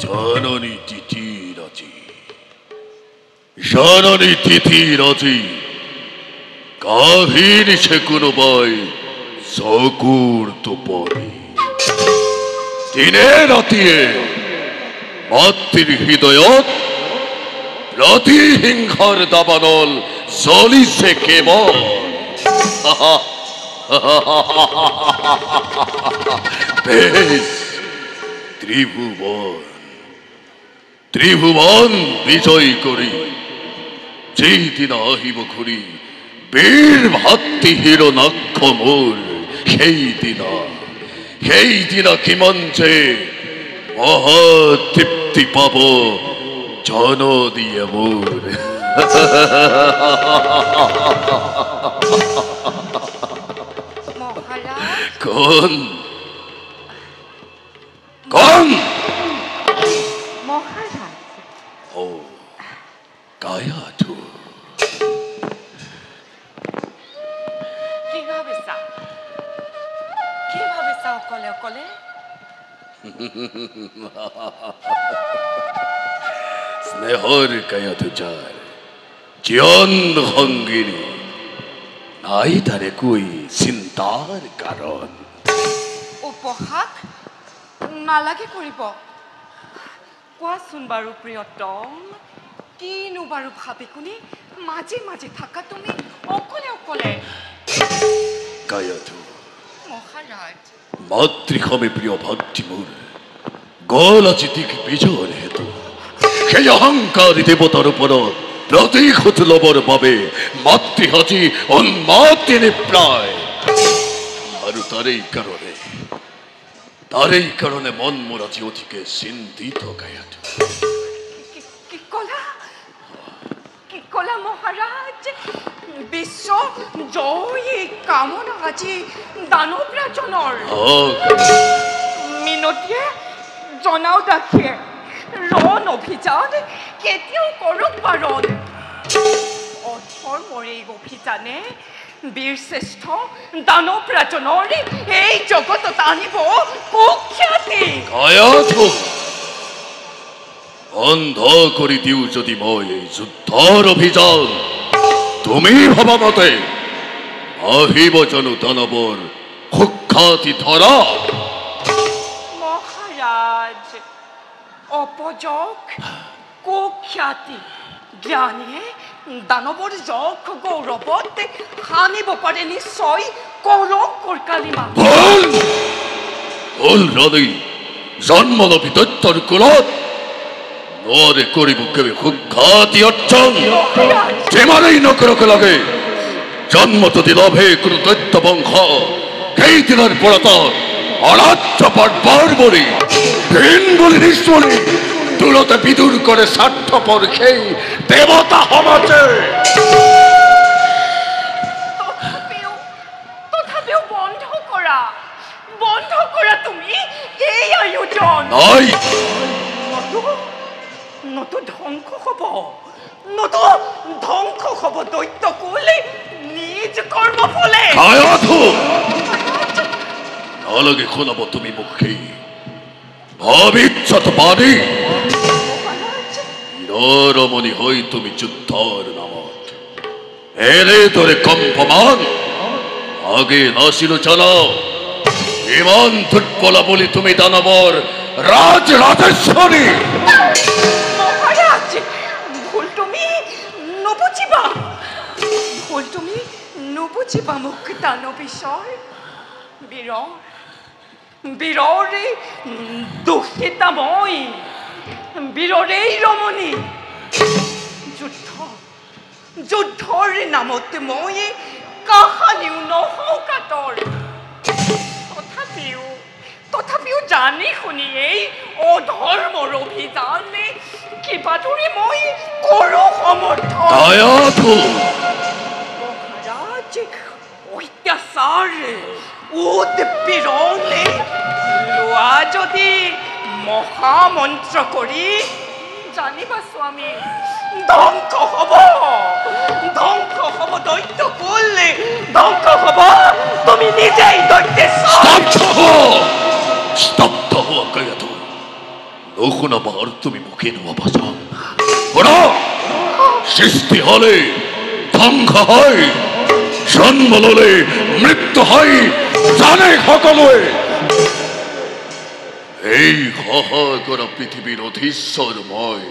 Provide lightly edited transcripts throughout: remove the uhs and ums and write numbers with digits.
জননী তিথি ৰাজি জননী তিথি ৰাজি কাহিনী সে কোনো বই চকুৰ টোপনি দিনে ৰাতিয়ে মাতৃৰ হৃদয়ত প্ৰতিহিংসাৰ দাবানল জ্বলিছে কেৱল বেশ ত্রিভুবন বিজয় করি যেদিন আহিব ঘুরি বীর ভাতৃ হিরণাক্ষ মোর সেই দিন কিমান যে মহাতৃপ্তি পাব জন দিয়ে মোর কোন মহারাজ ও কায়াধু কিভাবে অকলে অকলে স্নেহর কায়াধু চার জীবন ভঙ্গিনী নাই তারে কই চিন্তার কারণ উপহাস নালাগে কৰিব কোৱাচোন বাৰু প্ৰিয়তম কিনো বাৰু ভাবি শুনি মাজে মাজে থাকা তুমি অকলে অকলে কায়াধু মহাৰাজ মাতৃসমে প্রিয় ভাতৃ মোর গল আছে দিক বিজয়ের হেতু সেই অহংকার দেবতার উপর প্রতীক্ষত লবর পাবে মাতৃহাজি উন্মাতিনী প্রায় আর তারই কারণে মন মোরাজি অধিকে চিন্তিত কায়াধু কি কলা মহারাজ বিশ্ব জয় কামনা আজি দানৱ ৰাজনৰ মিনতিয়ে জনাও দাখিয়ে ৰণ অভিযান কেতিয়াও কৰক বাৰণ অধৰ্মৰ এই অভিযানে বীৰ শ্ৰেষ্ঠ দানৱ ৰাজনৰ এই জগতত আনিব কুখ্যাতি অন্ধ কৰি দিও যদি মই এই যুদ্ধৰ অভিযান তুমি ভাবা মতে আহিব জানো দানৱৰ কুখ্যাতি ধৰা মহাৰাজ অপযোগ কুখ্যাতি জ্ঞানীয়ে দানৱৰ যশ গৌৰৱত হানিব পাৰে নিশ্চয় কলংকৰ কালিমা ভুল হৃদয় জন্ম লভি দৈত্যৰ কুলত নৰে কৰিব কেবে কুখ্যাতি অৰ্জন যিমানেই নকৰক লাগে জন্ম যদি লভে কোনো দৈত্য বংশ সেই দিনৰ পৰা তাৰ অৰাজ্য পাৰ বলি দিন বলি নিশ্চলি তুলতে বিদুৰ কৰে স্বাৰ্থপৰ সেই দেবতা সমাজে তথাপিও বন্ধ কৰা তুমি এই আয়োজন নতু ধ্বংস হব দৈত্য কুলে নিজ কর্ম ফলে নালাগে শোনাব তুমি মুখে ভবিষ্যৎ বাণী রমণী হই তুমি যুদ্ধর নামত এরে তোরে কম্পমান আগে নাসিল চালাও ইমান দুর্বলা বলি তুমি দানবর রাজেশ্বরী মহারাজ ভুল তুমি নবুঝিবা মুখ দানব বিষয় বীররে দুঃখিতাময় বীররেই রমণী যুদ্ধৰ নামত মই কাহানিও নহওঁ কাতৰ তথাপিও জানি শুনি এই অধৰ্মৰ অভিযানে কিবা ধৰি মই কৰোঁ সমৰ্থন মহাৰাজ অত্যাচাৰ উৎপীড়নে লোৱা যদি মহামন্ত্ৰ কৰি জানিবা স্বামী ধ্বংস হব দৈত্য কুল ধ্বংস হব তুমি নিজেই দৈত্যেশ্বর স্তব্ধ হওয়া কায়াধু নশুনাবাৰ তুমি মুখে নবাচা শুনা সৃষ্টি হলে ধ্বংস হয় জন্ম ললে মৃত্যু হয় জানে সকলোৱে এই সহাগৰ পৃথিৱীৰ অধীশ্বৰ মই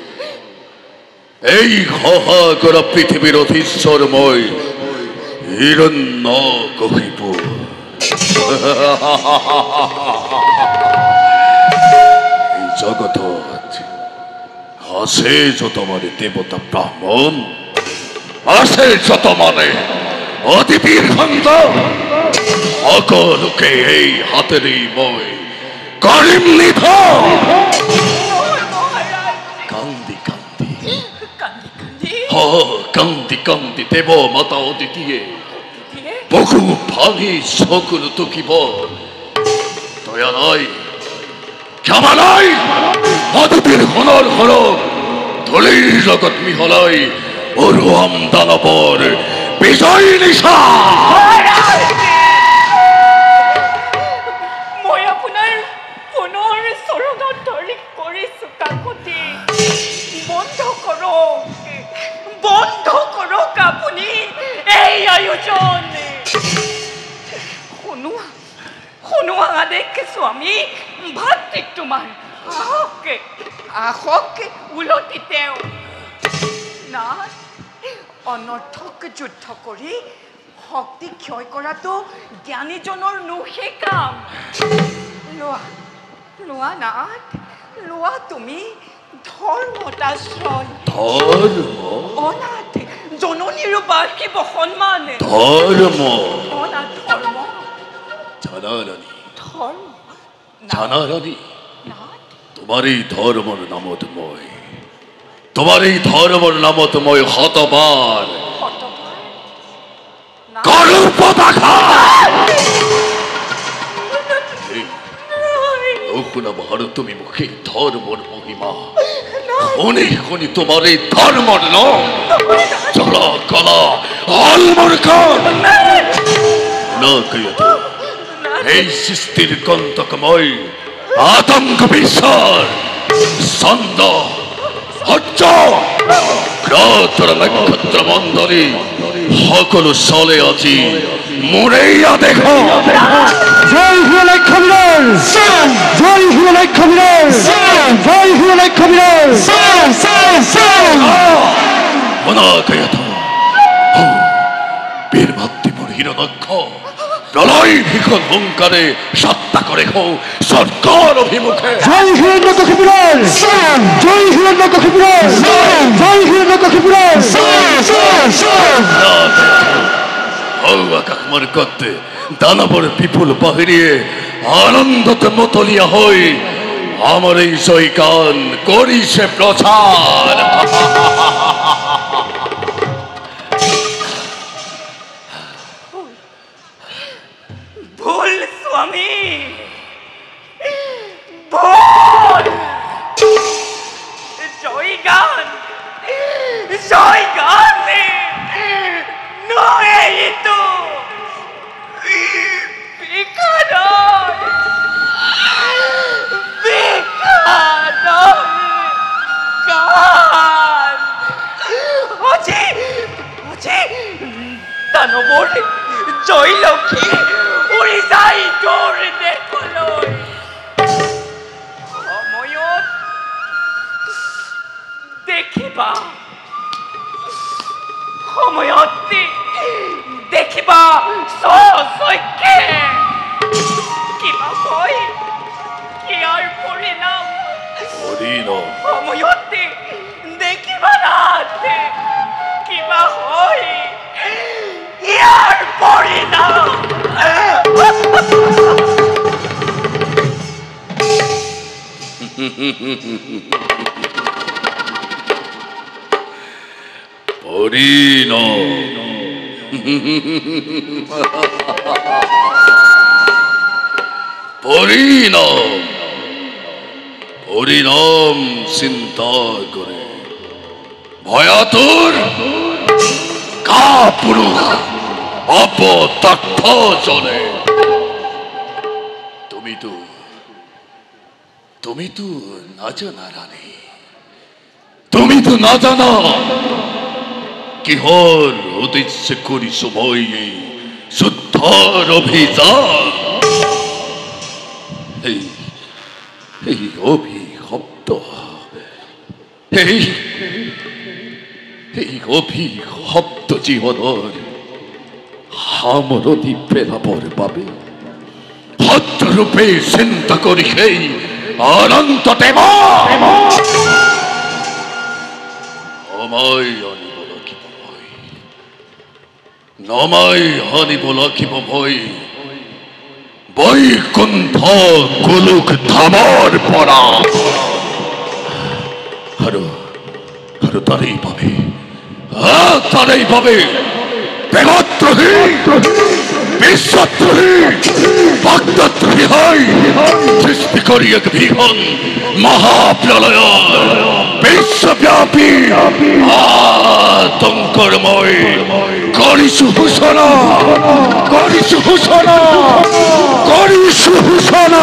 এই সহাগৰ পৃথিৱীৰ অধীশ্বৰ মই হিৰণ্যকশিপু এই জগতত আছে যত মানে দেৱতা ব্ৰাহ্মণ আছে যত মানে অতিবীৰ সন্তান সকলোকে এই হাতেৰে মই কৰিম নিধন কান্দি কান্দি দেৱ মাতা অদিতিয়ে বুকু ভাঙি চকুলো টুকিব দয়া নাই ক্ষমা নাই অদিতিৰ সোণৰ সৰক ধূলিৰ লগত মিহলাই অৰুৱাম দানৱৰ বিজয় নিশা মই আপোনাৰ পুনৰ চৰণত ধৰি কৰিছোঁ কাকতি বন্ধ কৰক আপুনি এই আয়োজন শুনোৱা আদেশ স্বামী ভাতৃক তোমাৰ আহক উলটি তেওঁ না অনৰ্থক যুদ্ধ কৰি শক্তি ক্ষয় কৰাটো জ্ঞানীজনৰ নুহে কাম লোৱা নাথ লোৱা তুমি ধৰ্মতাশ্ৰয় অনাথ জননীৰ বাৰ্ষিব সন্মান ধৰ্ম অনাথ ধৰ্ম জানা রানী তোমার এই ধর্মর নামত মই হতবার শুনাবার তুমি মুখে ধর্মর মহিমা শুনি তোমার এই ধর্মর নাম চলা কলা অলমর কান না কইয়া এই সৃষ্টির কন্তকময় আতঙ্ক বিস্তার ছন্দ হচ্ছ গ্রহর নক্ষত্র মণ্ডলী সকলো চলে আজি মোরেইয়া দেখো জয় হুয়া লক্ষ্মীর জয় হুয়া লক্ষ্মীর জয় হুয়া লক্ষ্মীর মনা কয়া তো বীর মাতৃপুর হিরণক্ষ প্রলয় ভিখন হুঙ্কারে সত্তা করে হও সরকার অভিমুখে জয় হিরণ্যকশিপুর জয় হিরণ্যকশিপুর জয় হিরণ্যকশিপুর আকাশমার করতে দানবর বিপুল বাহিরিয়ে আনন্দতে মতলিয়া হই আমার এই জয়গান করিছে প্রচার ভুল স্বামী ভুল জয়গান নয় তো দানৱৰ জয় লক্ষ্মী উৰি যাই তোৰ দেশলৈ সময়ত দেখিবা চৈকে কিবা হয় ইয়াৰ পৰিণাম সময়তে দেখিবা নাথে কিবা হয় ইয়াৰ পৰিণাম পরিণাম চিন্তা করে ভয়াতুর কাপুরুষ অপতথ্য চলে তুমি তো তুমি তো না জানা রানী, তুমি তো না জানা কিহৰ উদ্দেশ্যে কৰিছো মই এই যুদ্ধৰ অভিযান। এই অভিশপ্ত, এই অভিশপ্ত জীৱনৰ সামৰণি পেলাবৰ বাবে সত্যৰূপে চিন্তা কৰি সেই অনন্ত দেৱ নমাই আনিব লাগিব মই বৈকুণ্ঠ গোলোক ধামৰ পৰা। আৰু তাৰেই বাবে দেৱদ্ৰোহী, বিশ্বদ্ৰোহী, ভক্তদ্ৰোহী হৈ সৃষ্টি কৰি এক ভীষণ মহাপ্ৰলয়ৰ বিশ্বব্যাপী আতংকৰ মই কৰিছো সূচনা। কৰিছো সূচনা।